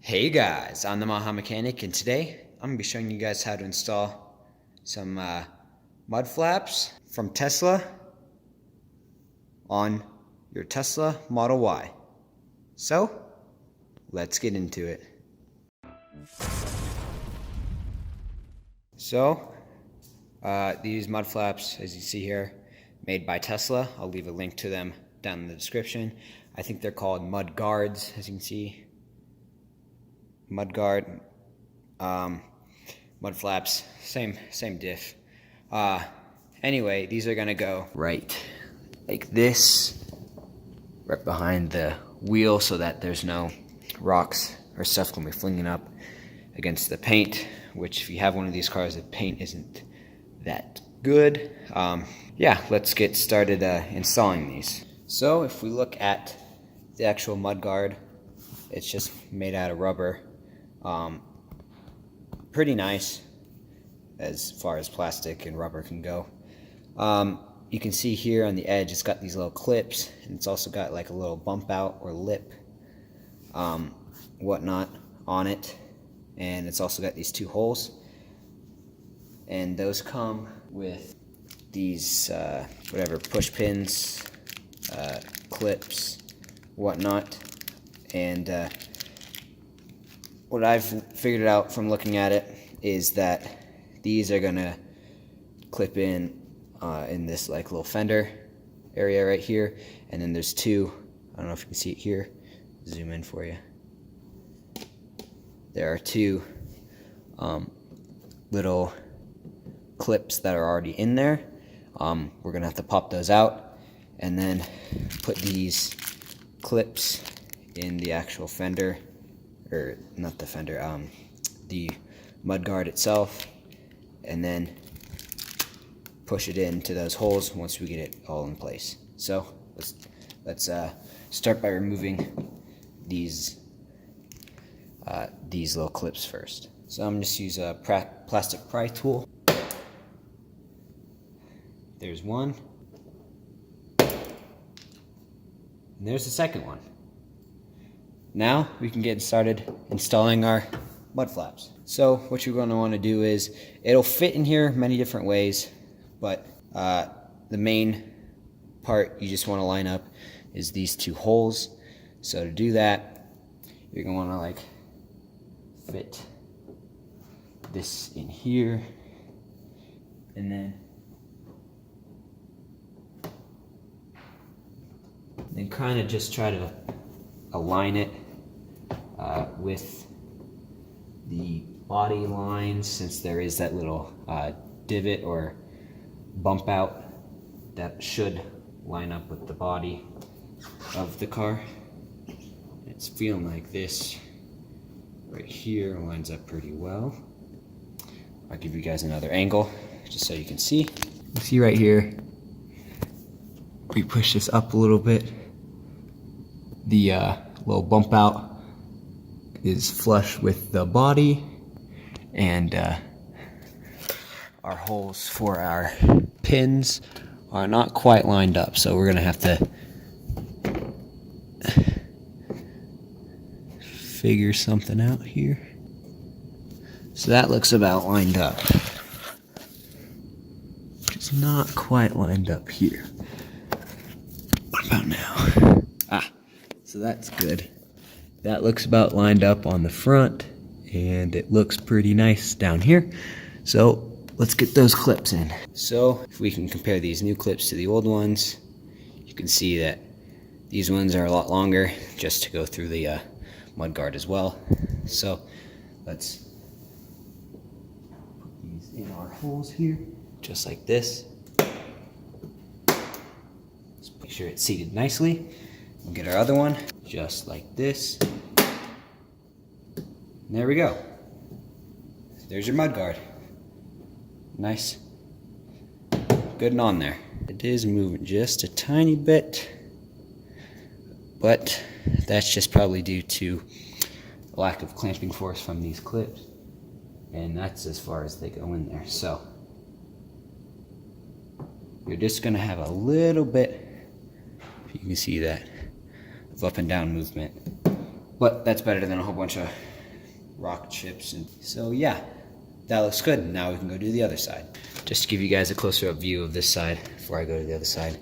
Hey guys, I'm the Maha Mechanic, and today I'm going to be showing you guys how to install some mud flaps from Tesla on your Tesla Model Y. So, let's get into it. So, these mud flaps, as you see here, made by Tesla. I'll leave a link to them down in the description. I think they're called mud guards, as you can see. Mud guard, mud flaps, same diff. Anyway, these are gonna go right like this, right behind the wheel, so that there's no rocks or stuff gonna be flinging up against the paint. Which, if you have one of these cars, the paint isn't that good. Yeah, let's get started installing these. So, if we look at the actual mud guard, it's just made out of rubber. Pretty nice as far as plastic and rubber can go. You can see here on the edge it's got these little clips, and it's also got like a little bump out or lip whatnot on it, and it's also got these two holes, and those come with these whatever push pins, clips, whatnot. And what I've figured out from looking at it is that these are gonna clip in this like little fender area right here, and then there's two, I don't know if you can see it here, zoom in for you. There are two little clips that are already in there. We're gonna have to pop those out and then put these clips in the actual fender, or not the fender, the mud guard itself, and then push it into those holes once we get it all in place. So let's start by removing these little clips first. So I'm just use a plastic pry tool. There's one, and there's the second one. Now we can get started installing our mud flaps. So what you're going to want to do is, it'll fit in here many different ways, but the main part you just want to line up is these two holes. So to do that, you're going to want to like fit this in here, and then kind of just try to align it with the body lines, since there is that little divot or bump out that should line up with the body of the car. It's feeling like this right here lines up pretty well. I'll give you guys another angle just so you can see. You see right here, we push this up a little bit. The little bump out is flush with the body, and our holes for our pins are not quite lined up, so we're gonna have to figure something out here. So that looks about lined up. It's not quite lined up here. What about now? So that's good. That looks about lined up on the front, and it looks pretty nice down here. So let's get those clips in. So if we can compare these new clips to the old ones, you can see that these ones are a lot longer, just to go through the mud guard as well. So let's put these in our holes here, just like this. Just make sure it's seated nicely. We'll get our other one, just like this. And there we go. There's your mud guard. Nice. Good and on there. It is moving just a tiny bit, but that's just probably due to lack of clamping force from these clips, and that's as far as they go in there. So you're just gonna have a little bit, if you can see that, of up and down movement, but that's better than a whole bunch of rock chips. And so yeah, that looks good. Now we can go do the other side. Just to give you guys a closer up view of this side before I go to the other side.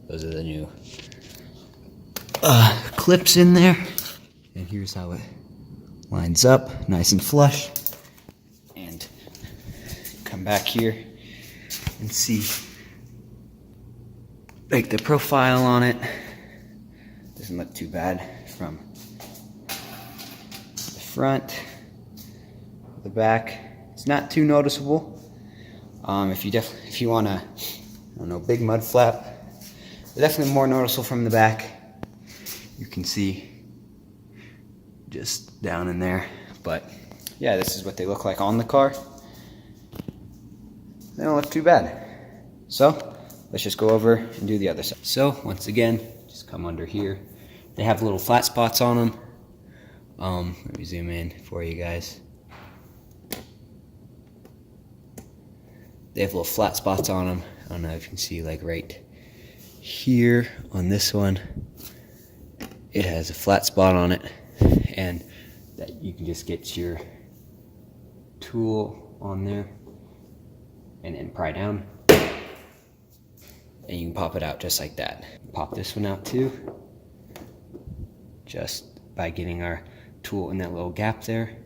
Those are the new clips in there. And here's how it lines up, nice and flush. And come back here and see like the profile on it. Doesn't look too bad from the front, the back. It's not too noticeable. If you want a, I don't know, big mud flap, they're definitely more noticeable from the back. You can see just down in there. But yeah, this is what they look like on the car. They don't look too bad. So let's just go over and do the other side. So once again, just come under here. They have little flat spots on them. Let me zoom in for you guys. They have little flat spots on them. I don't know if you can see, like right here on this one, it has a flat spot on it, and that you can just get your tool on there and then pry down, and you can pop it out just like that. Pop this one out too, just by getting our tool in that little gap there.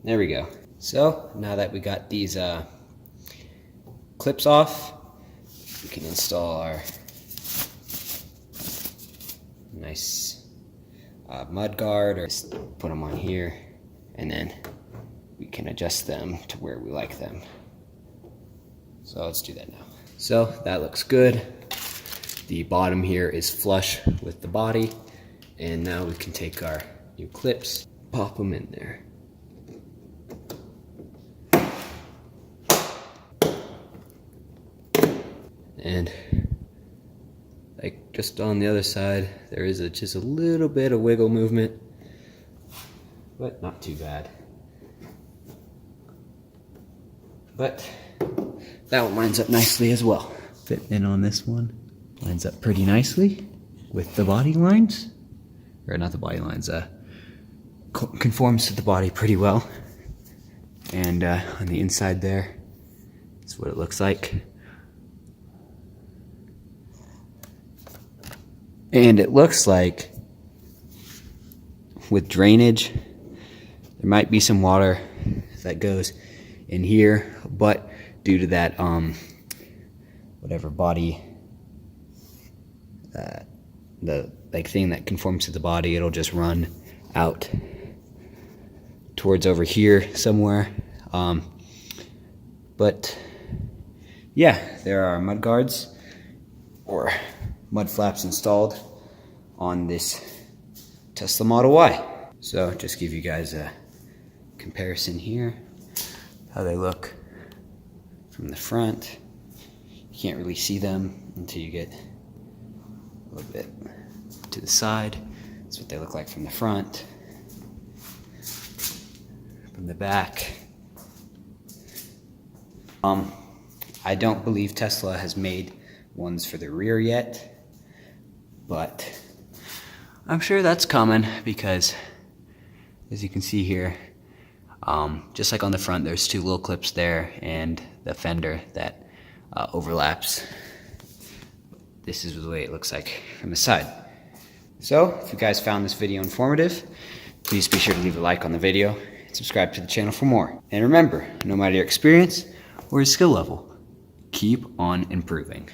There we go. So now that we got these clips off, we can install our nice mud guard, or just put them on here, and then we can adjust them to where we like them. So let's do that now. So that looks good. The bottom here is flush with the body, and now we can take our new clips, pop them in there. And like just on the other side, there is just a little bit of wiggle movement, but not too bad. But that one lines up nicely as well. Fitting in on this one, lines up pretty nicely with the body lines, or not the body lines, conforms to the body pretty well. And on the inside there, that's what it looks like. And it looks like with drainage, there might be some water that goes in here, but due to that whatever body, the like thing that conforms to the body, it'll just run out towards over here somewhere. But yeah, there are mud guards or mud flaps installed on this Tesla Model Y. So just give you guys a comparison here, how they look from the front. You can't really see them until you get a little bit to the side. That's what they look like from the front. From the back. I don't believe Tesla has made ones for the rear yet, but I'm sure that's coming, because as you can see here, just like on the front, there's two little clips there and the fender that overlaps. This is the way it looks like from the side. So if you guys found this video informative, please be sure to leave a like on the video and subscribe to the channel for more. And remember, no matter your experience or your skill level, keep on improving.